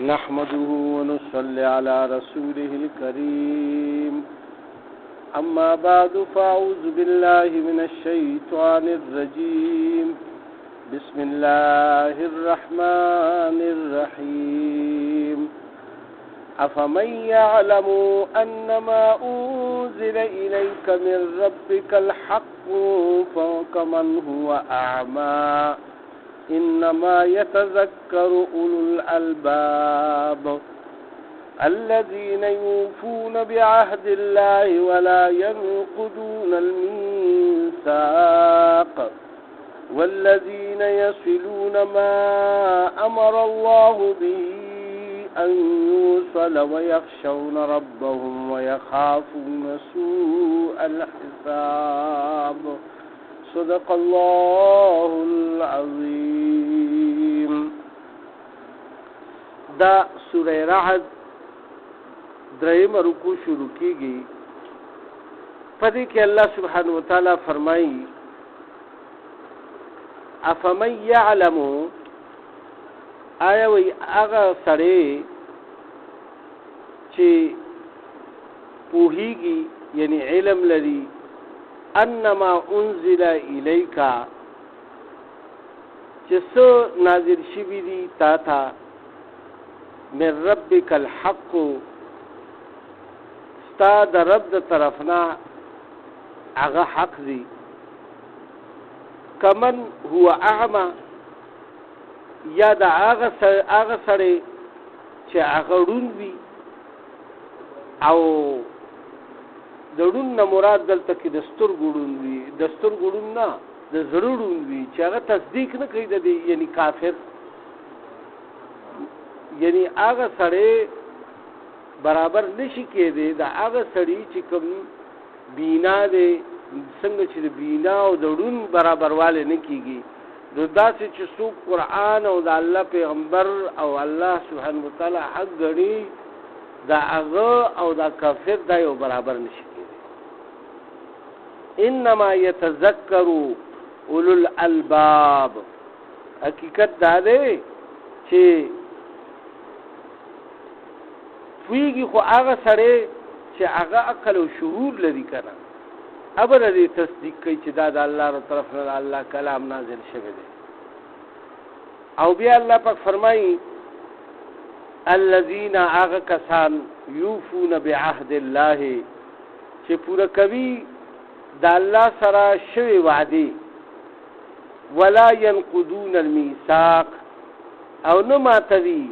نحمده ونصلي على رسوله الكريم أما بعد فأعوذ بالله من الشيطان الرجيم بسم الله الرحمن الرحيم أفمن يعلم أنما أنزل إليك من ربك الحق فكمن هو أعمى إنما يتذكر أولو الألباب الذين يوفون بعهد الله ولا ينقضون الميثاق والذين يصلون ما أمر الله به أن يوصل ويخشون ربهم ويخافون سوء الحساب صدق الله العظيم. دا سورہ رعد دریم رکوع شروع کی گئی پدې کې الله سبحانه وتعالى فرمایي افمن يعلم آیا وی هغه سړی چې پوهیږي یعنی علم لري انما انزل الیک چې څه نازل شوي دي تا ته من ربک الحق ستا د رب د طرفنا هغه حق دی کمن هو اعمى یا د هغه سړی چې هغه ړوند وي او د ړوند نه مراد دلته کې د سترګو ړوند وي د سترګو ړوند نه د زړه ړوند وي چې هغه تصدیق نه کوي د دې یعنی کافر یعنی هغه سړی برابر نشي کېدی د هغه سړی چې کوم بینا دی څنګه چې د بینا او د ړوند برابرواله نه کیږي نو داسې چې څوک قرآن او د الله پیغمبر او الله سبحانه وتعالی حق ګڼي د هغه او د کافر دا یو برابر نشي انما يتذكر اولو الالباب حقیقت دا دی چې فیږي خو هغه سره چې هغه عقل او شعور لري کنه ابر دې تصدیق کوي چې دا د الله تر طرف نه الله کلام نازل شوی دی او بیا الله پاک فرمایي الذين اغكسان يوفون بعهد الله چې پورا کوي د الله سره شوی وعده ولا ينقضون الميثاق او نه ماتوي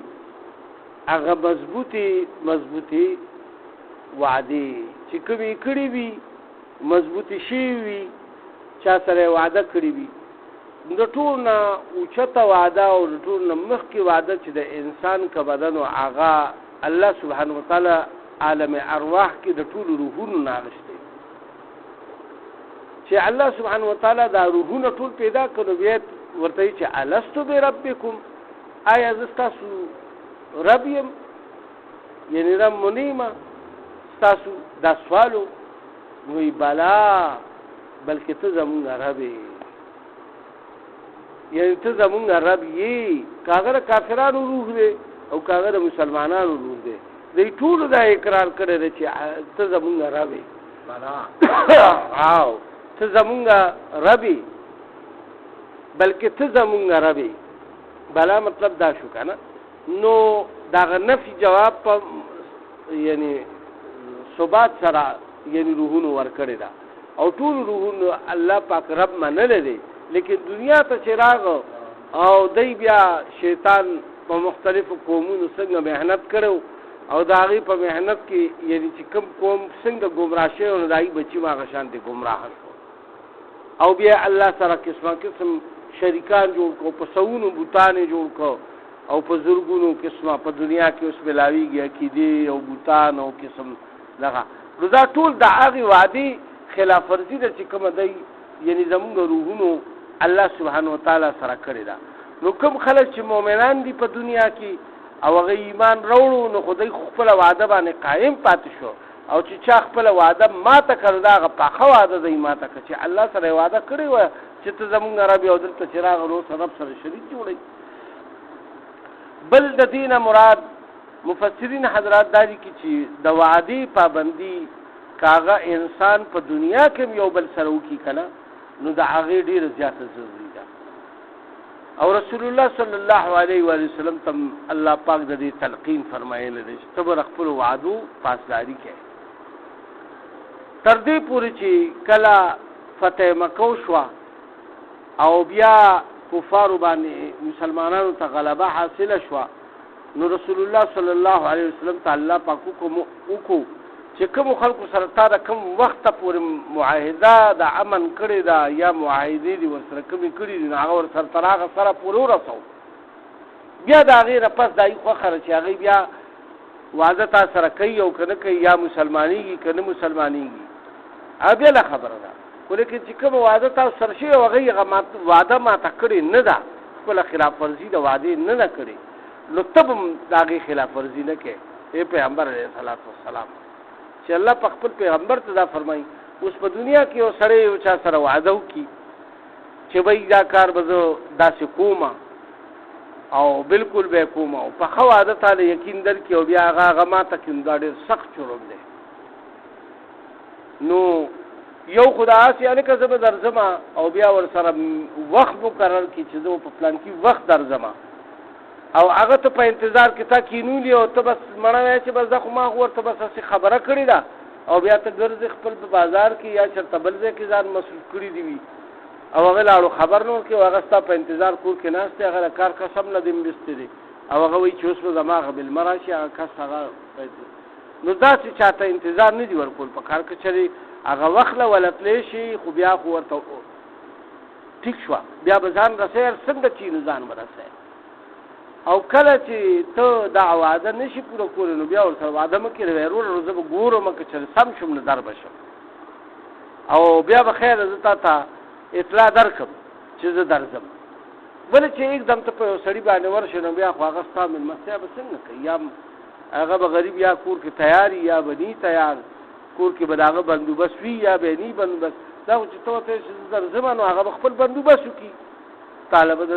هغه مضبوطي وعده چې کوي کړی وي مضبوطی شي وي چا سره وعده کړی وي د ټول نه اوچته وعده او د ټول نه مخکې وعده چې د انسان کا بدن او هغه الله سبحانه وتعالی عالم ارواح کې د ټول روحونو ناغشته چې الله سبحانه وتعالی دا روحونه ټول پیدا کړو بیا ورته چې الستو بربکم آیا زستاسو رب یم یعنی رب منیما تاسو دا سوالو وی بلا بلکې ته زمونږ رب یعنی ته زمونږ رب یې کاغه کافرانو روح دی او کاغه مسلمانانو روح دی دوی ټول دا اقرار کړی دی چې ته زمونږ رب بلا او ته زمونږ رب بلکې ته زمونږ رب بلا مطلب دا شو کنه نو دا نفي جواب په یعنی ثبات سره یعنی روحونو ورکړی دا او ټول روحونو الله پاک رب منل دي لیکن دنیا ته چراغ او دای بیا شیطان په مختلفو قومونو څنګه مهنت کړو او داغي په مهنت کې یعنی چې کوم قوم څنګه گمراه شي او دای بچی ما غشان دي گمراه او بیا الله سره قسم شریکان جوړ کو په سونو بوتان جوړ کو او په زورګونو قسمه په دنیا کې اوس بلاویږي عقیده او بوتان او قسم لغه رضا ټول د هغه وادي خلاف ورزي د چې کوم دی یعنی زموږ روحونو الله سبحانه وتعالی سره کړی دا نو کوم خلک چې مؤمنان دي په دنیا کې او هغه ایمان وروړو نو خدای خپل وعده باندې قائم پاتې شو او چې چا خپل وعده ماته کړ دا هغه پاخه وعده دی ماته کړ چې الله سره وعده کړی و چې ته زمونږ رب یو دلته چراغ ورو سره شریک جوړي بل د دینه مراد مفسرین حضرات داری کی چې د وعدې پابندي کاغه انسان په دنیا کې یو بل سره وکي کنه نو د هغه ډیر زیاته ضروری ده او رسول الله صلی الله علیه و وسلم تم الله پاک د دې تلقین فرمایلی دی چې تبر خپل وعدو پاسداری کوي تر دې پورې چې کله فتح مکه شو او بیا کفار باندې مسلمانانو ته غلبه حاصله شو نو رسول الله صلی الله علیه وسلم تعالی پاک کو چې کوم خلکو سره تا د کوم وخت پورې معاهده د امن کړی دا یا معاهده دي ورسره کومې کړي دي هغه ورسره تر هغه سره پورې ورسو بیا د هغې نه پس دای خوښه چې هغې بیا واده تا سره کوي او که نه کوي یا مسلمانېږي که نه مسلمانېږي هغه بیا له خبره ده خو لیکن چې کومه واده تاسو سره شوې او هغې هغه واده ماته کړې نه ده خپله خلاف ورزي د وعدې نه ده کړې نو ته به هم د هغې خلاف ورزي نه کوې ای پیغمبر علیه الصلاة والسلام چې الله په خپل پیغمبر ته دا فرمایي اوس په دنیا کې یو سړی یو چا سره وعده وکړي چې وایي دا کار به زه داسې کوم او بالکل به کوم او په ښه وعده تاله یقین درکړي او بیا هغه ماته کړي نو دا ډېر سخت جرم دی نو یو خدا هسې هلکه زه به درځم او بیا ورسره وخت مقرر کړي چې زه په پلانکي وخت درځم او هغه ته په انتظار کې تا کینولي او ته بس مړه وایې چې بس دا خو ما ورته بس هسې خبره کړې ده او بیا ته ګرځې خپل په بازار کې یا چېرته بل ځای کې ځان مصروف کړي دي وي او هغه لاړو خبر نه ورکړي او هغه ستا په انتظار کور کې ناست دی هغه د کار کس هم نه دی مبستې دی او هغه وایي چې اوس به زما هغه بلمه راشي هغه کس هغه نو داسې چاته انتظار نه دي ورکول په کار کې چېرې هغه وخت له ولتلی شي خو بیا خو ورته ټیک شوه بیا به ځان رسوي هر څنګه چې نو ځان به رسوي او کله چې ته دا وعده نشي پوره کولی نو بیا ورسره وعده مه کړې وروره زه به ګورم که چېرې سم شم نو در به شم او بیا به خیر زه تا ته اطلاع درکړم چې زه درځم ولې چې एकदम ته په یو سړي باندې ورشې نو بیا خو هغه ستا مېلمستیا به څنګه کوي یا هغه به غریب یا کور کې تیار یا به نی تیار کور کې به د هغه بندوبست وي یا به نی بندوبست دا خو چې ته ورته چې زه درځم نو هغه به خپل بندوبست وکړي طالبه د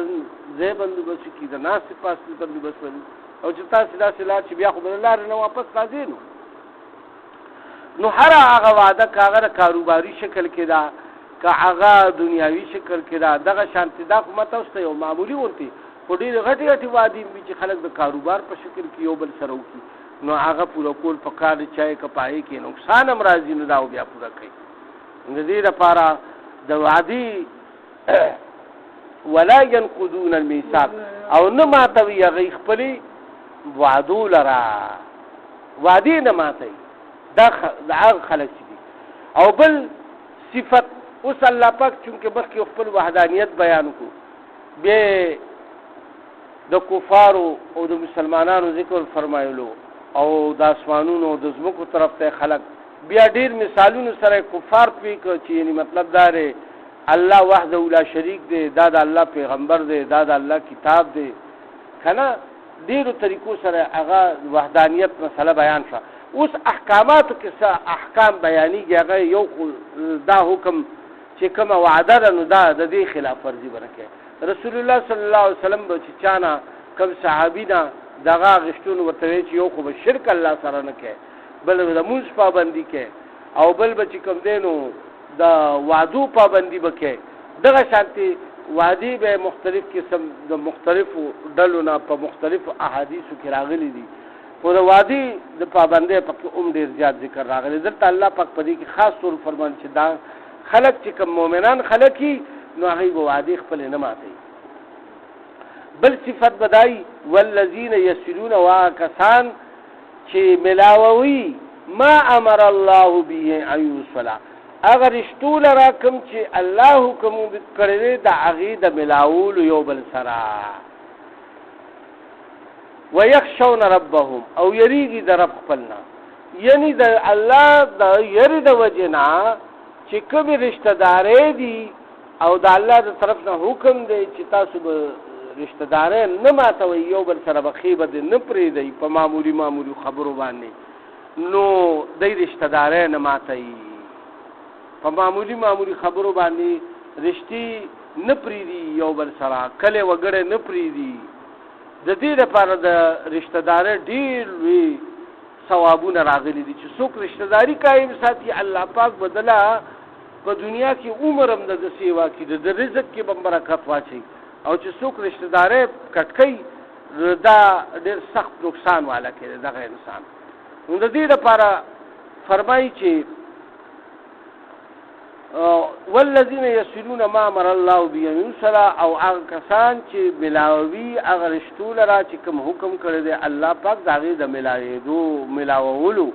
ځای بندوبست وکړي د ناستې پاستې بندوبست ولري او چې تاسې داسې لاړ چې بیا خو به د لارې نه واپس راځې نو هر هغه وعده که هغه د کاروباري شکل کې ده که هغه دنیاوي شکل کې ده دغه شانتې دا خو ما تاسو ته یو معمولي غوندې خو ډېرې غټې غټې وعدې وي چې خلک د کاروبار په شکل کې یو بل سره وکړي نو هغه پوره کول په کار دی چای که په هغې کې نقصان هم راځي نو دا بیا پوره کوي د دې لپاره د وعدې ولا ينقضون الميثاق او نه ماتوي هغې خپلې وعدو لره وعدې نه ماتوي دا هغه خلک چې دي او بل صفت اوس الله پاک چونکې مخکې خپل وحدانیت بیان کړو بیا د کفارو او د مسلمانانو ذکر فرمایلو او د اسمانونو او د ځمکو طرف ته خلک بیا ډېر مثالونو سره کفار پوی کړ چې یعنې مطلب دا دی الله وحده لا شریک دی دا د الله پیغمبر دی دا د الله کتاب دی که نه ډېرو طریقو سره هغه وحدانیت مسله بیان شوه اوس احکاماتو کې څه احکام بیانېږي هغه یو دا حکم چې کومه وعده ده نو دا د دې خلاف ورزي به نه کوي رسول الله صلی الله علیه وسلم به چې چا نه کوم صحابي نه دغه غشتون ورته وایي چې یو خو به شرک الله سره نه کوي بل به د مونځ پابندي کوي او بل به چې کوم دی نو د وعدو پابندي به کوي دغه شانتې وعدې به مختلف قسم د مختلفو ډلو نه په مختلفو احادیثو کې راغلي دي خو د وعدې د پابندۍ پکې هم ډېر زیات ذکر راغلی دلته الله پاک په دې کې خاص طور فرمایي چې دا خلک چې کوم مؤمنان خلک وي نو هغوی به وعدې خپلې نه ماتوي بل صفت بدای والذین یصلون وهغه کسان چې ملاووي ما امر الله به ان یوصل هغه رشتو لره کوم چې الله حکم کړی دی د هغې د ملاولو یو بل سره ويخشون ربهم او یریږي د رب خپلنا یعنی د الله د یری د وجې نه چې کومې رشته دارې دي او د الله د طرف نه حکم دی چې تاسو به رشته دارې نه ماتوئ یو بل سره به ښې به دې نه پرېږدئ په معمولي خبرو باندې نو دی رشته دارې نه ماتوي په معمولي خبرو باندې رشتې نه پرېږدي یو بل سره کلی وګړی نه پرېږدي د دې لپاره د رشتہ دارۍ ډېر لوی ثوابونه راغلي دي چې څوک رشتہ داري قائم ساتي الله پاک بدله په دنیا کې عمر هم د سیوا کې د رزق کې به برکت واچي او چې څوک رشتہ دارۍ کټ کوي دا ډېر سخت نقصان والا کوي دغه انسان. نو د دې لپاره فرمایي چې والذین یصلون ما امر الله به ان یوصل او هغه کسان چې ملاوي هغه رشتو لرا چې کوم حکم کړی دی الله پاک داغه د ملاوولو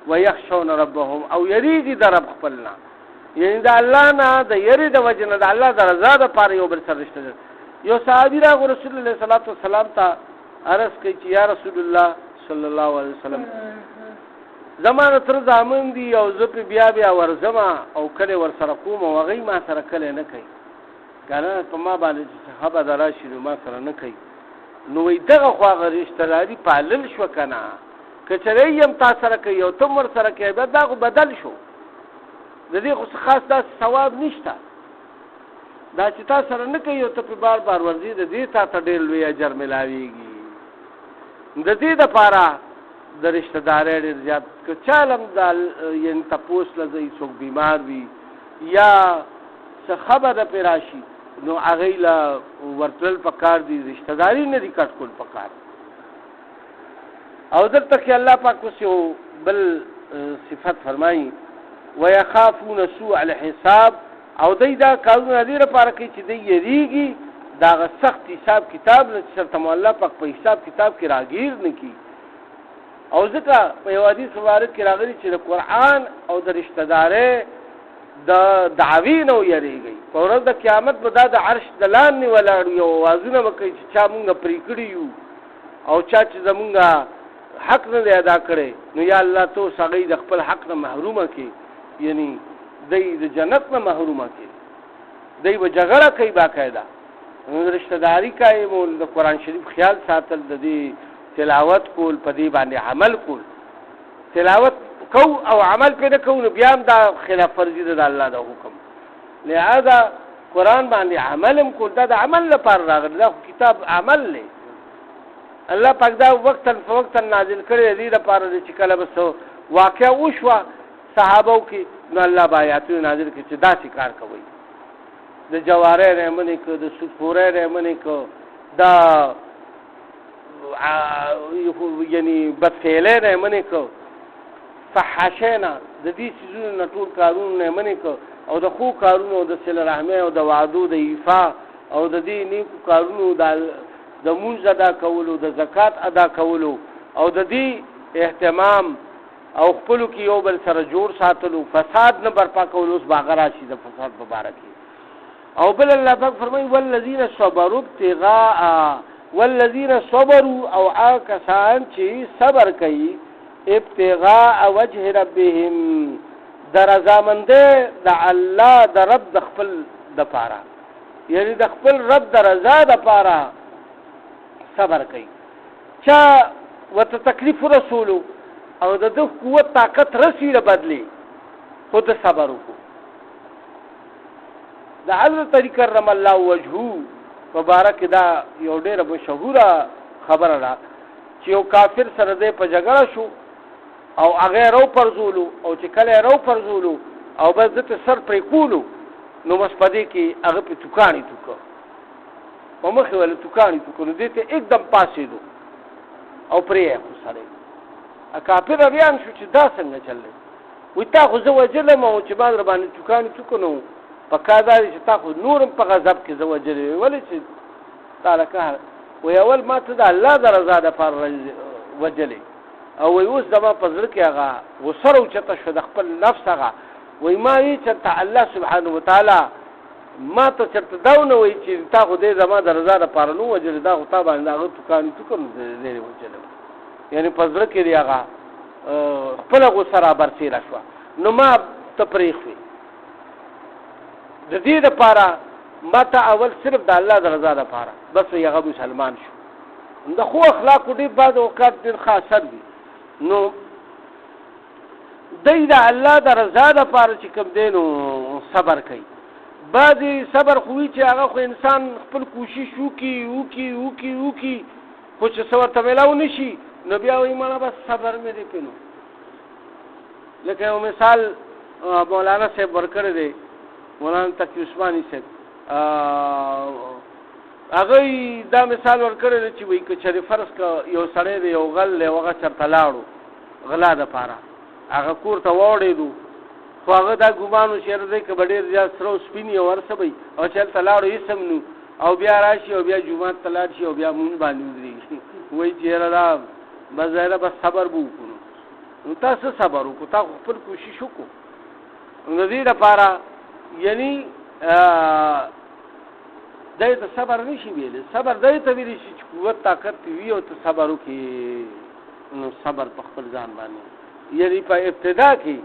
ويخشون ربهم او یریږي د رب خپلنا یعنی د الله نه د یری د وجنه د الله د رضا د پاره یو بل سره رشتہ یو صحابي را رسول الله صلی الله علیه وسلم ته عرض کوي چې یا رسول الله صلی الله علیه وسلم زمانه تر زامن دی او زپ بیا ورزما او کله ور سره کوم او غي ما سره کله نه کوي کنه په ما باندې صحابه دراشي ما سره نه کوي نو وي دغه خو غریشتہ لري پالل شو کنه کچره يم تاسو سره کوي او تم ور سره کوي دا بدل شو د دې خو خاص دا ثواب نشته دا چې تاسو سره نه کوي او ته په بار ورزي د دې ته ډېر لوی اجر ملاويږي د دې لپاره د رشتہ دارۍ ډېر زیات که چالم د یعنی تپوس لځي څوک بیمار وي یا څه خبره پې راشي نو هغې له ورتلل پکار دي رشتہ داري نه دي کټ کول پکار او دلته کې الله پاک اوس یو بل صفت فرمایي ويخافون سوء الحساب او دی دا کارونه دې لپاره کوي چې دی یریږي دغه سخت حساب کتاب نه چې سرته الله پاک په حساب کتاب کې راګیر نه کړي او ځکه په یو حدیث مبارک کې راغلي چې د قرآن او د رشتہ دارۍ د دعوی نه یریږي په ورځ د قیامت به دا د عرش د لاندې ولاړ یو اوازونه به کوي چې چا مونږ پرې کړي یو او چا چې زمونږ حق نه دی ادا کړی نو یا الله تو هغوی د خپل حق نه محرومه کړي یعنی دی د جنت نه محرومه کړي دی به جګړه کوي باقاعده نو د رشتہ داري قایم د قرآن شریف خیال ساتل د دې تلاوت کول په دې باندې عمل کول تلاوت کو او عمل پې نه کوو نو بیا هم دا خلاف ورزي ده د الله د حکم لہذا قرآن باندې عمل هم کول دا د عمل لپاره راغلی دا کتاب عمل دی الله پاک دا وقتا فوقتا نازل کړی دې لپاره چې کله بس واقع وشوه صحابو کې نو الله به آیاتونه نازل کړي چې داسې کار کوئ د جوارۍ نه منې که د سودخورۍ نه منې که دا یعنی بدفعلی نه منې که فحاشۍ نه د دې څیزونو نه ټول کارونو نه منې که او د ښو کارونو د صله رحمۍ او د وعدو د ایفا او د دې نیکو کارونو د مونځ ادا کولو د زکات ادا کولو او د دې اهتمام او خپلو کې یو بل سره جوړ ساتلو فساد نه برپا کولو اوس به هغه راشي د فساد په باره کې او بل الله پاک فرمایي والذین صبروا ابتغاء والذین صبروا او هغه کسان چې صبر کوي ابتغاء وجه ربهم د رضامندۍ د الله د رب د خپل دپاره یعنی د خپل رب د رضا دپاره صبر کوي چا ورته تکلیف ورسولو او د ده قوت طاقت رسي له بدلې خو د صبر وکړو د حضرت علی کرم الله وجهه مبارک دا یو ډېره مشهوره خبره ده چې یو کافر سره دی په جګړه شو او هغه یې راوپرځولو او چې کله یې راوپرځولو او بس ده ته سر پرې کولو نو بس په دې کې هغه پې توکاڼي توکه په مخې وله توکاڼي توکه نو دې ته एकदम پاسېدو او پرې یې خو سړی کافر اریان شو چې دا څنګه چل دی وایي تا خو زه وجلم او چې ما در باندې توکاڼي توکه نو په کار دا دی چې تا خو نورم په غضب کې زه وجلی وی ولې چې تا لکه وایي اول ما ته د الله د رضا دپاره وجلی او وایي اوس زما په زړه کې هغه غصه راوچته شوه د خپل نفس هغه وایي ما وی چېرته الله سبحانه وتعالی ما ته چېرته دا ونه وایي چې تا خو دې زما د رضا دپاره نه وجلی دا خو تا باندې هغه توکاني توکه نو دې وجلی یعنی په زړه کې دی هغه خپله غصه را برسېره شوه نو ما ته پرېښوې د دې دپاره ما ته اول صرف د الله د رضا دپاره بس وایي هغه مسلمان شو د ښو اخلاقو ډېر بعض اوقات ډېر ښه اثر وي نو دی د الله د رضا دپاره چې کوم دی نو صبر کوي بعضې صبر خو وي چې هغه خو انسان خپل کوشش وکړي خو چې څه ورته میلاو نه شي نو بیا وایي مړه بس صبر مې دی پې نو. لکه یو مثال مولانا صاحب ورکړی دی، مولانا تقی عثماني صاحب، هغه دا مثال ورکړی دی چې وایي که چېرې فرض که یو سړی دی یو غل دی هغه چېرته لاړو غلا دپاره، هغه کور ته واوړېدو خو هغه دا ګمان و چې یاره دی که به ډېر زیات سره و سپین یې ورڅه به او چې هلته لاړو هېڅ هم نو او بیا راشي او بیا جومات ته لاړ شي او بیا مونځ باندې ودرېږي وایي چې یاره دا بس ظاهره بس صبر به وکړو. نو تا څه صبر وکړو؟ تا خو خپل کوشش وکړو. نو د دې لپاره یعنی دی ته صبر نه شي ویلی، صبر دی ته ویلی شي چې قوت طاقت وي او ته صبر وکړې نو صبر په خپل ځان باندې. یعنی په ابتدا کې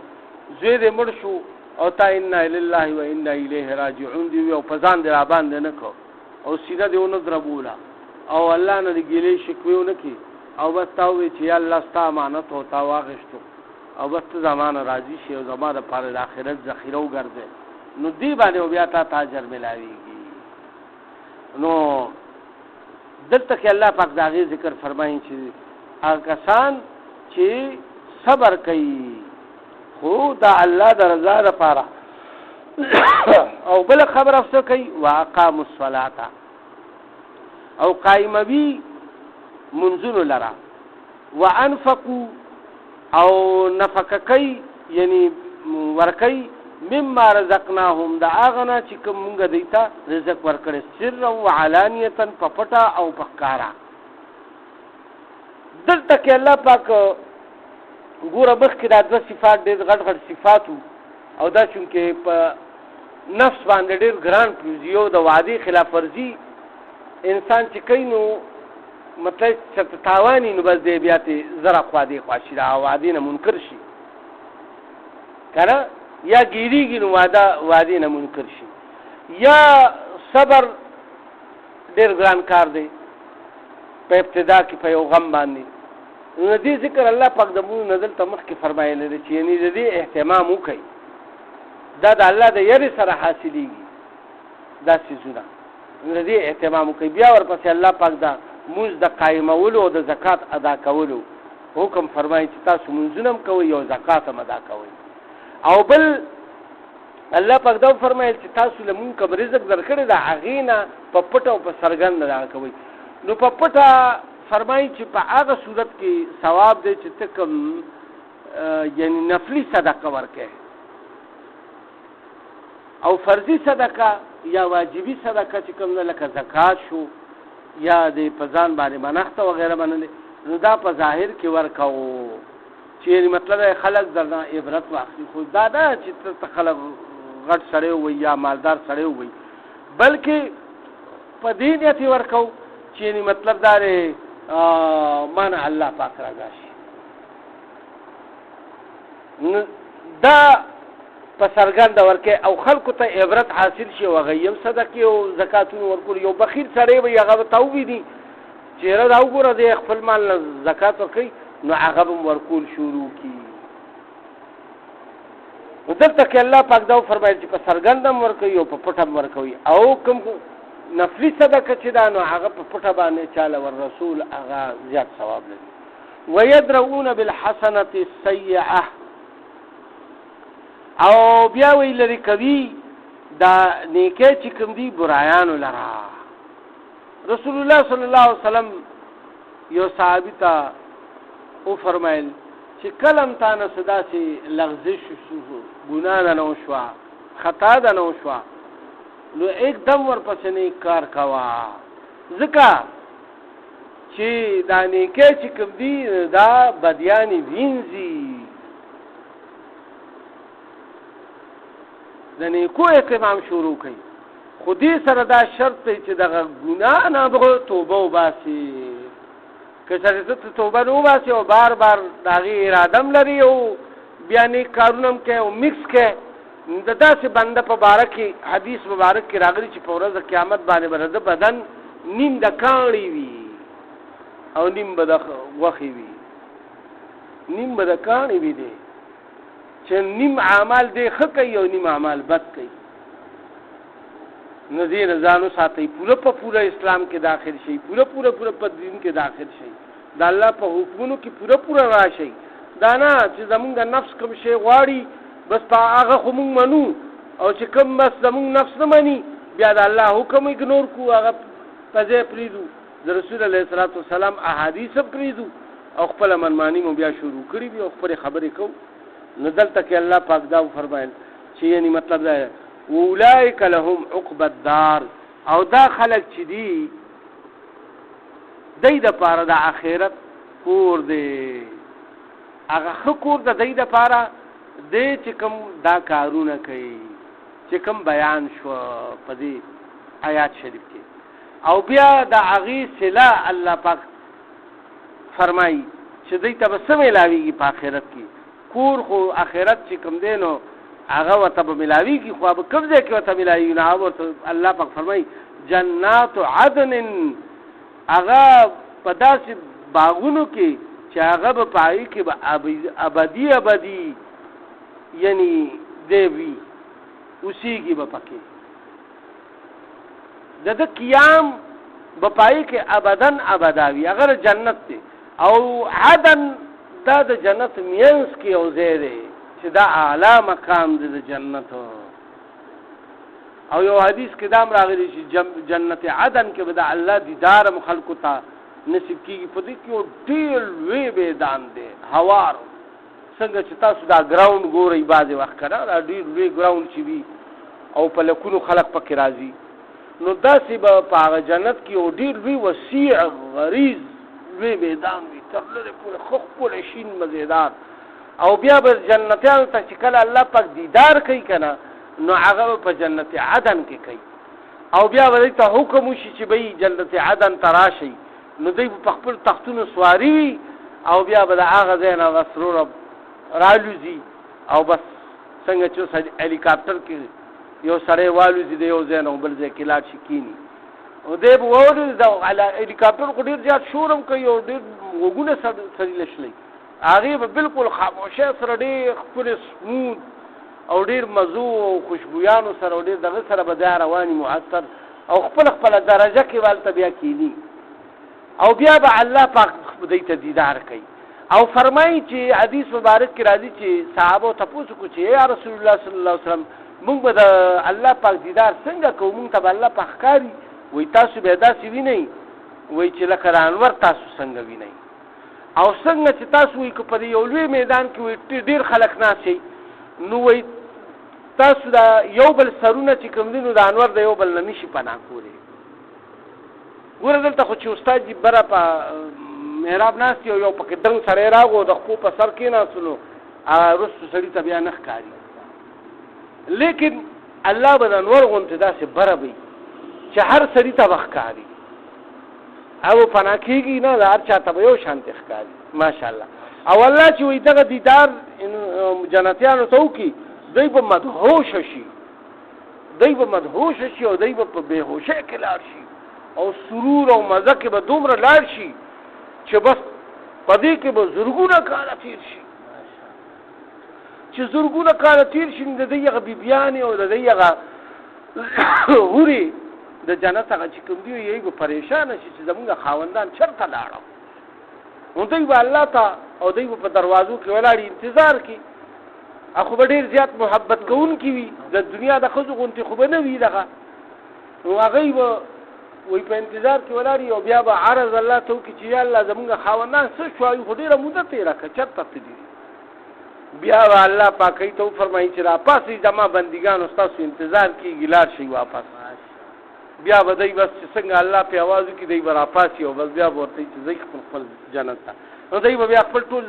زوی دې مړ شو او تا انا لله و انا الیه راجعون دی او په ځان دې را باندې نه کو او سینه دې ونه دربوله او الله نه دې ګیلې شکوې ونه کړي او بس تا ووایې چې یا الله ستا امانت او تا واخېستو او بس ته زمانه راضي شي او زما دپاره د آخرت ذخیره وګرځې نو دې باندې بیا تا اجر ملاویږي. نو دلته کې الله پاک د هغې ذکر فرمایي چې هغه کسان چې صبر کوي خو د الله د رضا لپاره او بل خبره څه کوي واقاموا الصلاة او قائموي منځونو لره وانفقوا او نفقه کوي یعنی ورکوي مما رزقناهم د هغه نه چې کوم موږ دوی ته رزق ورکړی سرا وعلانیة په پټه او په ښکاره. دلته کې الله پاک ګوره مخکې دا دوه صفات ډېر غټ غټ صفات او دا چونکې په نفس باندې ډېر ګران پرېوځي یو د وعدې خلاف ورزي انسان چې کوي نو مطلب چې تاواني نو بس دی بیا ته زره خوا دې خوا شي د وعدې نه منکر شي که نه یا ګیریږي نو وعدې نه منکر شي یا صبر ډېر ګران کار دی په ابتدا کې په یو غم باندې. نو دې ذکر الله پاک د مونږ نه دلته مخکې فرمایلی دی چې یعنې د دې اهتمام وکړئ دا د الله د یرې سره حاصلېږي دا څیزونه د دې اهتمام وکړئ. بیا ورپسې الله پاک د مونځ د قایمولو او د زکات ادا کولو حکم فرمایي چې تاسو مونځونه هم کوئ او زکات هم ادا کوئ. او بل الله پاک دا فرمایل چې تاسو له مونږ کوم رزق درکړی د هغې نه په پټه او په څرګنده ادا کوئ. نو په پټه فرمایي چې په هغه صورت کې ثواب دی چې ته کوم یعنی نفلي صدقه ورکې او فرضي صدقه یا واجبي صدقه چې کوم نه لکه زکات شو یا د په ځان باندې منښته وغیره باندې نو دا په ظاهر کې ورکوو چې مطلب خلک درنه عبرت واخلي. خو دا نه چې ته خلک غټ سړی ووایي یا مالدار سړی ووایي بلکې په دې نیت یې ورکوو چې مطلب دا دی مانه الله پاک رضا شي. دا په څرګنده ورکې او خلکو ته عبرت حاصل شي او هغه یم صدقې او زکاتونه ورکول. یو بخیل سړی به هغه به ته وویني چې یاره دا وګوره دی خپل مال نه زکات ورکوي نو هغه به ورکول شروع کړي. نو دلته کې الله پاک دا فرمایي چې په څرګنده هم ورکوي او په پټه هم ورکوي او کوم نفلي صدقه چې دا نو هغه په پټه باندې چاله ورسول هغه زیات ثواب لري. ويدرؤون بالحسنه السيئه او بیا وی لري کوي دا نیکه چې کوم دي برایانو لرا. رسول الله صلی الله علیه وسلم یو صحابي ته او فرمایل چې کلم تا نه صدا سي لغزش شو ګناه نه وشوا خطا ده نه وشوا نو एकदम ورپسې نه کار کوا ځکه چې دا نیکه چې کوم دي دا بدیانی وینځي د نیکو اهتمام شروع کړي. خو دې سره دا شرط دی چې دغه ګناه نه به توبه وباسي. که چېرې ته توبه نه وباسي او بار بار د هغې اراده هم لري او بیا نیک کارونه هم کوي او مکس کوي د داسې بنده په باره کې حدیث مبارک کې راغلي چې په ورځ د قیامت باندې به د بدن نیم د کاڼي وي او نیم به د غوښې وي نیم به د کاڼي وي دی چې نیم اعمال دی ښه کوي او نیم اعمال بد کوي. نو دې نه ځانو ساتئ، پوره په پوره اسلام کې داخل شئ، پوره په دین کې داخل شئ، د الله په حکمونو کې پوره راشئ. دا نه چې زمونږ نفس کوم شی غواړي بس په هغه خو مونږ منو، او چې کوم بس زمونږ نفس نه مني بیا د الله حکم اګنور کو، هغه په ځای پرېږدو. د رسول علیه الصلاۃ والسلام احادیث هم پرېږدو او خپله منماني مو بیا شروع کړي وي او خپلې خبرې کوو. نو دلته کې الله پاک دا وفرمایل چې یعنی مطلب دا اولئک لهم عقبى الدار، او دا خلک چې دي دی د پاره د آخرت کور دی، هغه ښه کور د دی د پاره دی چې کوم دا کارونه کوي چې کوم بیان شو په دې آیات شریف کې. او بیا د هغې صله الله پاک فرمایي چې دی ته به څه میلاویږي په آخرت کې. کور خو آخرت چې کوم دی نو هغه ورته به میلاویږي، خو به کوم ځای کې ورته میلاویږي نو هغه ورته الله پاک فرمایي جنات عدن، هغه په داسې باغونو کې چې هغه به په هغې کې به ابدي یعنی دی وي، اوسېږي به پکې، د قیام به په هغې کې ابدا وي. هغه جنت دی. او عدن دا د جنت مینس کې یو ځای دی چې دا اعلی مقام دی د جنت. او یو حدیث کې دا هم راغلی چې جنت عدن کې به د الله دیدار خلکو ته نصیب کېږي. په دې کې یو ډېر لوی میدان دی، هوار، څنګه چې تاسو دا ګراوند ګورئ بعضې وخت که نه، دا ډېر لوی ګراوند چې وي او په لکونو خلک پکې راځي، نو داسې به په هغه جنت کې یو ډېر لوی وسیع غریض لوی میدان وي، تر لرې پورې ښه ښکلی شین مزېدار. او بیا به جنتیانو ته چې کله الله پاک دیدار کوي که نه، نو هغه به په جنت عدن کې کوي. او بیا به دوی ته حکم وشي چې به جنت عدن ته راشئ، نو دوی به په خپل تختونو سواري وي او بیا به د هغه ځای نه بس وروره رالوځي. او بس څنګه چې اوس هلیکاپټر کې یو سړی والوځي د یو ځای نه بل ځای کې لاړ شي کېني، او دی به واوري د هلیکاپټر خو ډېر زیات شور هم کوي او ډېر غوږونه سړي لشلوي، هغې به بالکل خاموشۍ سره ډېر ښکلې سمود او ډېر مزو او خوشبویانو سره او ډېر دغه سره به دا رواني معطر او خپله درجه کې والته بیا کېني. او بیا به الله پاک دوی ته دیدار کوي. او فرمایي چې حدیث مبارک کې راځي چې صحابو تپوس کو چې یا رسول الله صلی الله علیه وسلم مونږ به د الله پاک دیدار څنګه کوو، مونږ ته به الله پاک ښکاري. وایي تاسو به داسې وینئ، وایي چې لکه د انور تاسو څنګه وینئ، او څنګه چې تاسو وایي که په دې یو لوی میدان کې وایي ډېر خلک ناست شي، نو وایي تاسو دا یو بل سرونه چې کوم دي نو د انور د یو بل نه نشي پناه کولی. ګوره دلته خو چې استاد جي بره په محراب ناست یو پکې دنګ سړی راغو د خپو په سر کېناستو نو رستو سړي ته بیا نه ښکاري، لیکن الله به د انور غوندې داسې بره وي چې هر سړي ته به ښکاري او پناه کېږي نه، د هر چا ته به یو شانتې ښکاري ماشاءالله. او الله چې وایي دغه دیدار جنتیانو ته وکړي، دوی به مدهوشه شي، او دوی به په بېهوشۍ کې لاړ شي او سرور او مزه کې به دومره لاړ شي چې بس په دې کې به زرګونه کاله تېر شي. چې زرګونه کاله تېر شي نو د دوی هغه بیبیانې او د دوی هغه هورې د جنت هغه چې کوم دي یې به پریشانه شي چې زمونږ خاوندان چېرته لاړه. نو دوی به الله ته او دوی به په دروازو کې ولاړي انتظار کوي. خو به ډېر زیات محبت کوونکي وي، د دنیا د ښځو غوندې خو به نه وي دغه. نو هغوی به وایي په انتظار کې ولاړي او بیا به عرض الله ته وکړي چې یا الله زمونږ خاوندان څه شو، خو ډېره موده تېره کړه چېرته تللي. بیا به الله پاک هغوی ته وفرمایي چې راپاسئ زما بندګانو ستاسو انتظار کېږي، لاړ شئ واپس. بیا به دی بس چې څنګه الله پې اواز وکړي دی به راپاسي او بس بیا به ورته چې ځئ خپل جنت ته. نو دی به بیا خپل ټول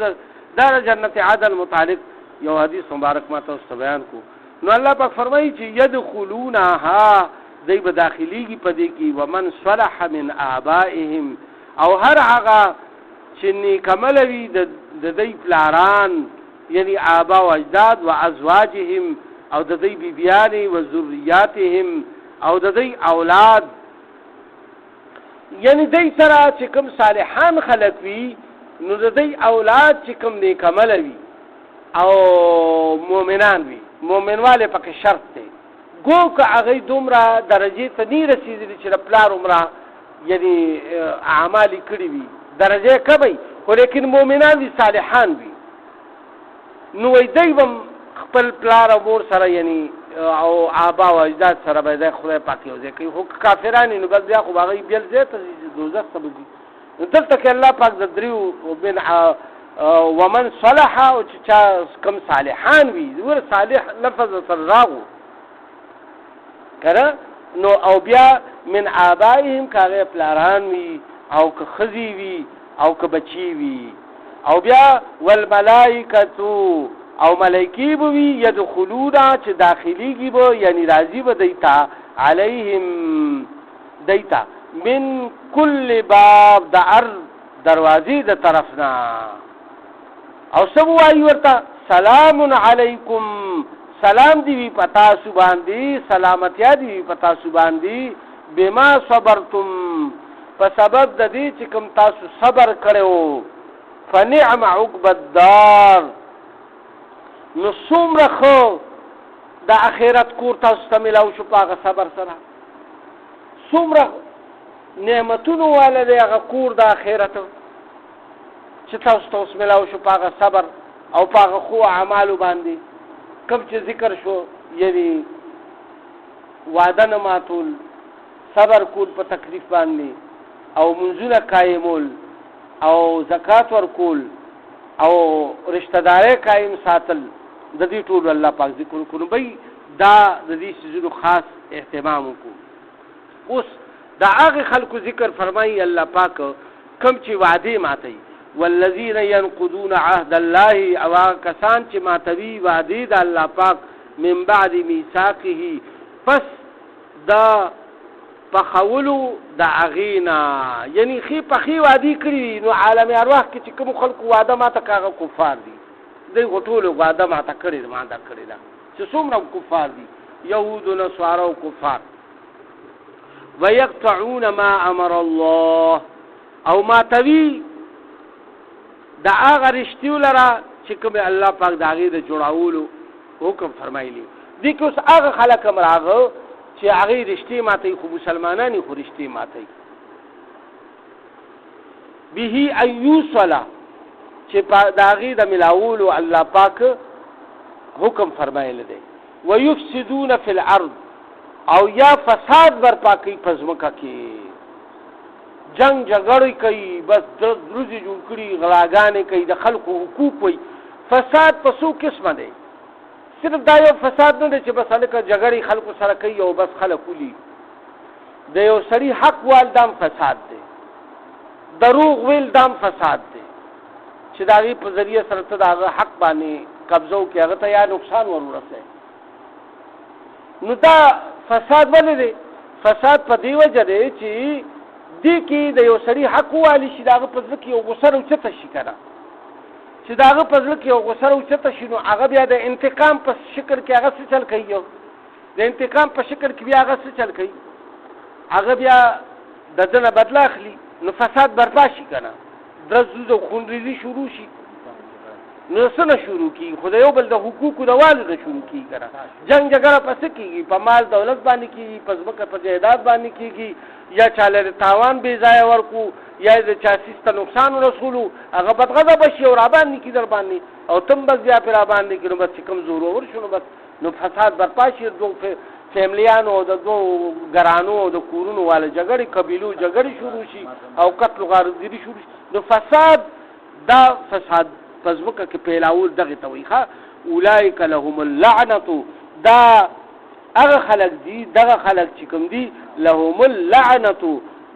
دا د جنت عدن متعلق یو حدیث مبارک ما تاسو ته بیان کو. نو الله پاک فرمایي چې یدخلونها، دی به داخليږي په دې کې، ومن صلح من آبائهم، او هر هغه چې نیکمل وي د دوی پلاران یعنی آبا و اجداد و ازواجهم، او د دوی بیبیانې و ذریاتهم، او د دوی اولاد، یعنی دوی سره چې کوم صالحان خلق وي نو د دوی اولاد چې کوم نیکمل وي او مؤمنان وي، مؤمنواله پکې شرط دی، گو که هغه دومره درجې ته نه رسېدلي چې د پلار عمره یعنی اعمال یې کړي وي، درجه کموي، خو لیکن مؤمنان دي، صالحان وي، نو وایي دوی به خپل پلار او مور سره یعنی او آبا او اجداد سره به ځای خدای پاک یو ځای کوي. خو کافران نو بس بیا خو هغوی بېل ځای ته ځي، دوزخ ته به ځي. نو دلته کې الله پاک د دریو من ومن صلح او چې چا کوم صالحان وي، ور صالح لفظ سره راغو کنه، نو او بیا من آبائهم که هغې پلاران وي او که ښځې وي او که بچي وي، او بیا والملائکتو او ملائکی به وي یدخلونا چې داخلیږي به یعنی راځي به دیتا علیهم دیتا من کل باب د هر دروازې د طرفنا، او څه وایي ورته سلام علیکم، سلام دی وی پتا سو باندې، سلامتیا دی وی پتا سو باندې، بما صبرتم په سبب د دې چې کوم تاسو صبر کړو، فنعم عقب الدار، نو څومره خو د آخرت کور تاسو ته ملاو شو په هغه صبر سره، څومره نعمتونو والا دی هغه کور د آخرت چې تاسو ته اوس ملاو شو په هغه صبر او په هغه ښو اعمالو باندې. کوم چې ذکر شو یعنی وعده نه ماتول، صبر کول په تکلیف باندې، او منځونه قایمول، او زکات ورکول، او رشتہ داري قائم ساتل، د دې ټول الله پاک ذکر کوي. بھئی دا د دې شیزونو خاص اهتمام وکړو. اوس دا هغه خلکو ذکر فرمایي الله پاک کوم چې وعده ماتي، والذین ينقضون عهد الله، او کسان چې ماتوي وعده د الله پاک من بعد میثاقه، پس دا پخولو د اغینا یعنی خې پخې وعده کړی، نو عالم ارواح کې چې کوم خلکو وعده ماته کاغه کفار دي، دوی غټول وعده ماته کړی ماته کړی دا چې څومره کفار دي، يهود او نصارا او کفار. ويقطعون ما امر الله، او ماتوي دا هغه رښتیو لره چې کوم الله پاک د هغې د جوړولو حکم فرمایلی. دې کې اوس هغه خلک هم راغه چې هغې رښتې ماتوي، خو مسلمانان خو رښتې ماتوي. به ان یوصله، چې د هغې د ملاولو الله پاک حکم فرمایلی دی. ویفسدون فی الارض، او یا فساد برپا کوي په ځمکه کې، جنگ جګړې کوي، بس دروزې جوړ کړي، غلاګانې کوي، د خلکو حقوق وي. فساد په څو قسمه دی، صرف دا یو فساد نه دی چې بس هلکه جګړې خلکو سره کوي او بس خلک ولي. د یو سړي حق وال دام فساد دی، دروغ ویل دام فساد دی، چې د هغې په ذریعه سره ته د هغه حق باندې قبضه وکړې، هغه ته یا نقصان ور ورسوي. نو دا فساد ولې دی؟ فساد په دې وجه دی چې دې کې د یو سړي حق والی شي، د هغه په زړه کې یو غوسه راوچته شي که نه، چې د هغه په زړه کې یو غوسه راوچته شي، نو هغه بیا د انتقام په شکل کې هغه څه چل کوي، د انتقام په شکل کې بیا هغه څه چل کوي، هغه بیا د ده نه بدله اخلي، نو فساد برپا شي که نه، درز او خونریزي شروع شي، نو څه نه شروع کېږي، خو د یو بل د حقوقو د والو نه شروع کېږي که نه. جنګ جګړه په څه کېږي؟ په مال دولت باندې کېږي، په ځمکه په جایداد باندې کېږي، یا چاله د تاوان بې ځایه ورکو، یا د چا سیس ته نقصان ورسولو، هغه بدغضبه شي او راباندې کړي در باندې، او تم بس بیا پرې راباندې کړي، نو بس چې کوم زورور شو، نو بس نو فساد برپا شي، دوه فیملیانو او د دوه ګرانو او د کورونو والا جګړې، قبیلو جګړې شروع شي، او قتل و غارتګیري شروع شي. نو فساد دا فساد په ځمکه کې پیلاول دغې ته وایي. اولئک لهم اللعنة، دا هغه خلک دي، دغه خلک چې کوم دي، لهم اللعنة،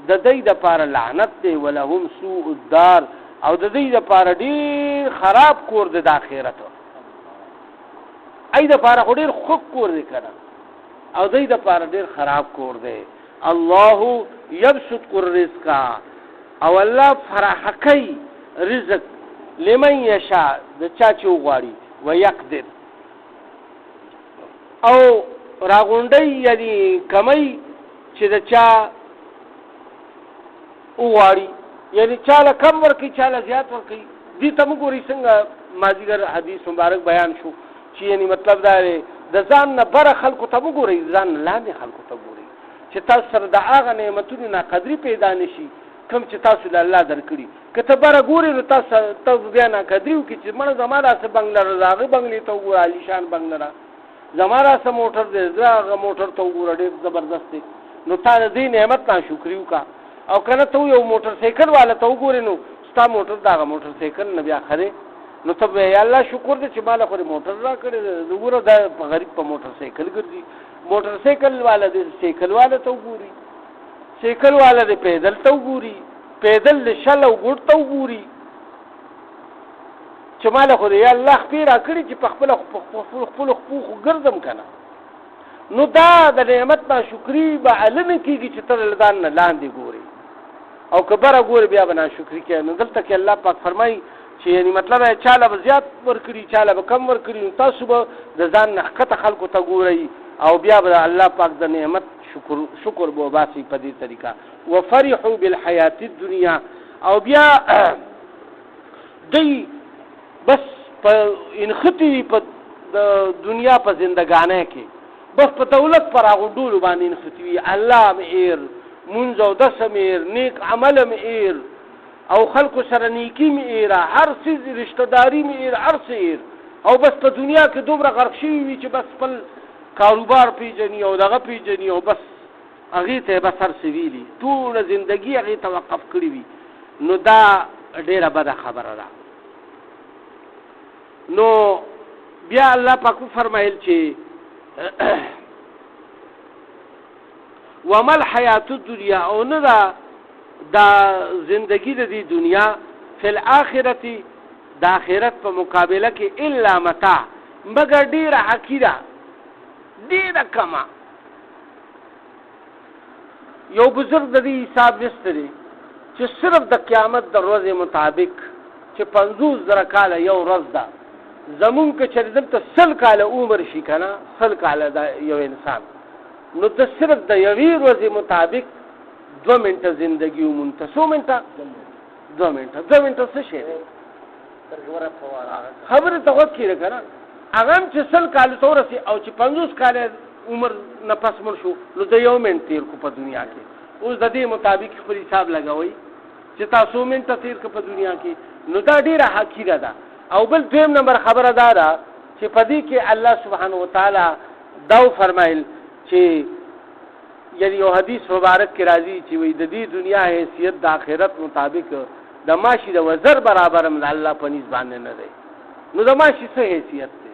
د دوی دپاره لعنت دی، ولهم سوء الدار، او د دوی دپاره ډېر خراب کور دی د آخرت. ای دپاره خو ډېر خوږ کور دی که نه، او دوی دپاره ډېر خراب کور دی. الله یبسط الرزق، او الله فراخ کوي رزق، لمن یشاء، د چا چې وغواړي، ویقدر، او راغونډی یعنی کمی چې د چا وغواړي، یعنی چاله کم ورکوي، چاله زیات ورکوي. دې ته موږ ګورئ څنګه مازدیګر حدیث مبارک بیان شو چې یعنی مطلب دا دی د ځان نه بره خلکو ته وګورئ، ځان نه لاندې خلکو ته وګورئ چې تاسو سره د هغه نعمتونو نه قدرې پیدا نه شي کوم چې تاسو له الله درکړي. که ته بره ګورې نو تاسو بیا نه قدرې وکړي چې مړه زما داسې بنګله ده، د هغې بنګلې ته وګوره عالیشان بنګله ده، زما داسې موټر دی، زه هغه موټر ته وګوره ډېر زبردست دی، نو تا د دې نعمت ناشکري وکړه. او که نه ته یو موټر سایکل والا ته وګورې نو ستا موټر د هغه موټر سایکل نه بیا ښه دی، نو ته به یا الله شکر دی چې ما له خو موټر را کړی دی، وګوره دا غریب په موټر سایکل ګرځي، موټر سایکل والا دی سایکل والا ته وګوري، سایکل والا دی پیدل ته وګوري، پیدل د شل او ګوټ ته وګوري چې ما له خو یا الله خپې را کړي چې په خپله خپلو خپو خو ګرځم که نه. نو دا د نعمت ناشکري به هله نه کېږي چې ته د ځان نه لاندې ګورې او که بره ګورې بیا به ناشکري کوې. نو دلته کې الله پاک فرمایي چې یعنی مطلب یې چاله به زیات ورکړي چاله به کم ورکړي، نو تاسو به د ځان نه ښکته خلکو ته ګورئ او بیا به د الله پاک د نعمت شکر به وباسئ په دې طریقه. وفرحوا بالحیات الدنیا، او بیا دی بس په انخطي په د دنیا په زندګانۍ کې بس په دولت پر هغو ډولو باندې انخطي وي، الله مئیر مونځ او دس مئیر نیک عمل مئیر او خلکو سره نیکی مئیره هر څیز رشته داري مئیر هر څه ایر، او بس په دنیا کې دومره غرق شوي وي چې بس خپل کاروبار پیژني او دغه پیژني او بس هغې ته یې بس هر څه ویلي، ټوله زندګي هغې ته وقف کړي وي. نو دا ډېره بده خبره ده. نو بیا الله پاک وفرمایل چې وما الحیات الدنیا، او نه ده دا زندگی د دې دنیا فی الاخرت د آخرت په مقابله کې الا متاع مگر ډیره حقیره ډیره کمه. یو بزرگ د دې حساب نستری چې صرف د قیامت د ورځې مطابق چې 50,000 کاله یو ورځ ده، زمون که چې دلته 100 کاله عمر شي که نه 100 کاله د یو انسان، نو د صرف د یوې ورځې مطابق 2 منټه زندگی ومونته. څو منټه؟ 2 منټه. 2 منټه څه شی دی؟ خبرې ته غوږ کېږده که نه. هغه هم چې 100 کالو ته ورسي او چې 50 کاله عمر نه پس مړ شو، نو د 1 منټ تېر کړو په دنیا کې. اوس د دې مطابق خپل حساب لګوئ چې تاسو منټه تېر کړو په دنیا کې، نو دا ډېره حقیره ده. او بل دویم نمبر خبره دا ده چې په دې کې الله سبحانه وتعالی دا فرمایل چې یعنی یو حدیث مبارک کې راځي چې وایي د دې دنیا حیثیت د آخرت مطابق د ماشي د وزر برابر هم د الله په نسبت باندې نه دی. نو د ماشي څه حیثیت دی؟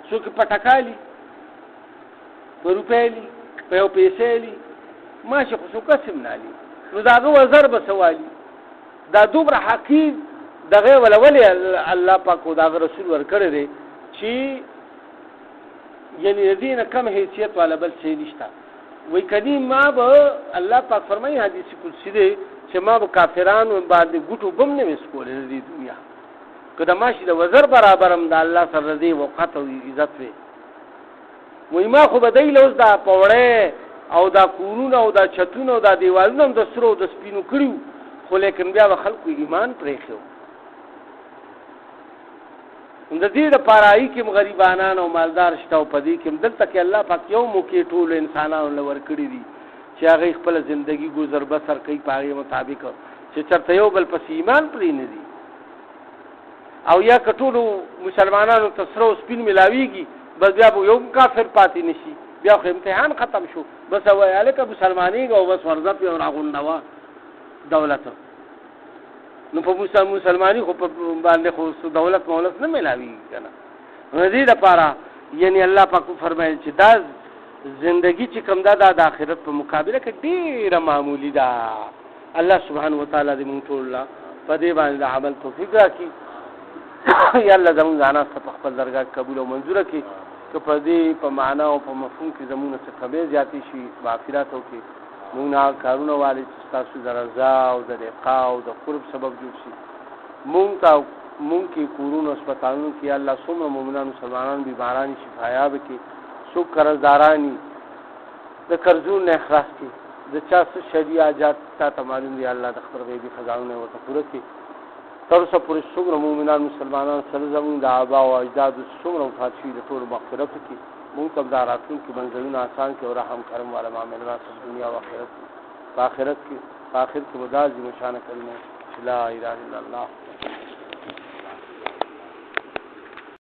څوک په ټکا لي، په روپۍ لي، په یو پیسې لي، ماشي خو څوک قسم نه لي، نو د هغه وزر به څه والي؟ دا دومره حقیر دغه ولولې الله پاک او دغه رسول ورکړی دی چې یعنی د دې نه کم حیثیت والا بل څه نشته. وی کدی ما به الله پاک فرمایي حدیث قدسی دی چې ما به کافرانو باندې ګوټو بم نه وسکولې د دې دنیا، که د ماشي د وزر برابر هم د الله سره دی وقت او عزت وي. وی ما خو به دی له اوس دا پوړې او دا کورونه او دا چتونه او دا دیوالونه هم د سرو او د سپینو کړي، خو لیکن بیا به خلکو ایمان پرېښی. د دې دپاره هغې کې غریبانان او مالدار شته او په دې کې دلته کې الله پاک یو موقع ټولو انسانانو له ورکړي دي چې هغې خپله زندګي ګذر بسر کوي په هغې مطابق چې چېرته یو بل پسې ایمان پرې نه دي. او یا که ټولو مسلمانانو ته سره او سپین ملاویږي بس بیا به یو کافر پاتې نه شي، بیا خو امتحان ختم شو، بس وایي هلکه مسلمانېږه او بس ورځه پې راغونډوه دولت. نو په مسلمانی خو په باندې خو دولت مولت نه ملاویږي که نه. نو دې دپاره یعنی الله پاک فرمایل چې دا زندگی چې کوم ده دا د آخرت په مقابله کې ډېره معمولي ده. الله سبحانه وتعالی دې مونږ ټول په دې باندې د عمل توفیق راکړي. یا الله زمونږ ځانات ته په خپل درګاه قبول او منظوره کړي، که په دې په معنا او په مفهوم کې زمونږ څه کمې زیاتې شي معافرات وکړي. مونږ نه کارونه والي چې ستاسو د رضا او د لقا او د قرب سبب جوړ شي. مونږ کې کورونو اسپتالونو کې الله څومره مؤمنان مسلمانان بیماران شفایاب کې، څوک قرضدارانی د قرضونو نه خلاص کړي، د چا څه شرعي حاجات تا ته معلوم دي الله د خپل غیبي خزانو ورته پوره کړي. تر څو پورې څومره مؤمنان مسلمانان سره زموږ د آبا او اجداد څومره وفات شوي د ټول مغفرت وکړي موږ ته دا راتلونکي منزلونه آسان کړي او رحم کرم والا معاملات په دنیا او آخرت کې په آخر کې مدازي مشانه کلمه لا اله الا الله